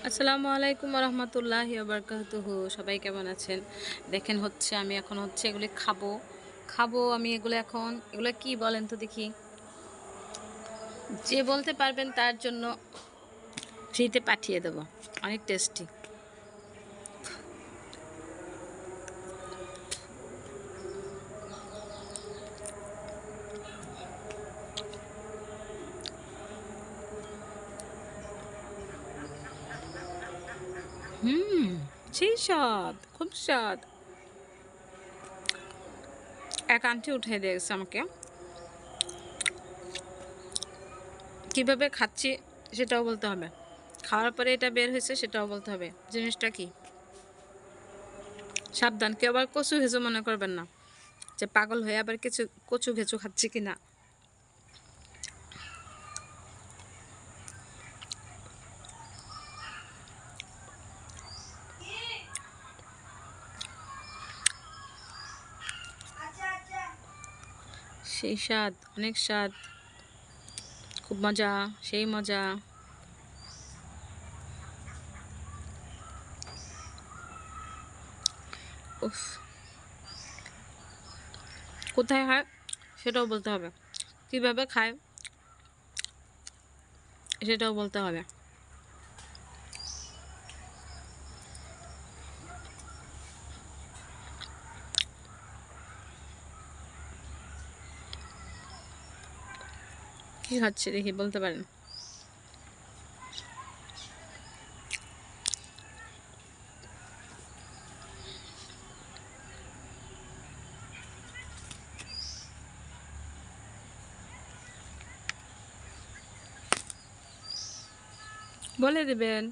আসসালামু আলাইকুম রহমতুল্লাহি বারাকাতুহু। সবাই কেমন আছেন? দেখেন হচ্ছে আমি এখন হচ্ছে এগুলি খাবো আমি এগুলো এখন। এগুলো কি বলেন তো দেখি? যে বলতে পারবেন তার জন্য ফ্রিতে পাঠিয়ে দেব। অনেক টেস্টি। হুম, সেই স্বাদ, খুব স্বাদ। এক আন্টি উঠিয়ে দিয়েছে আমাকে। কিভাবে খাচ্ছি সেটাও বলতে হবে। খাওয়ার পরে এটা বের হয়েছে সেটাও বলতে হবে। জিনিসটা কি? সাবধান, কেউ আবার কচু ঘেঁচু মনে করবেন না যে পাগল হয়ে আবার কিছু কচু ঘেঁচু খাচ্ছি কিনা। সেই স্বাদ, অনেক স্বাদ, খুব মজা, সেই মজা। উফ, কোথায় হয় সেটাও বলতে হবে। কিভাবে খায় সেটাও বলতে হবে। কি খাচ্ছে দেখি বলতে পারেন? বলে দেবেন।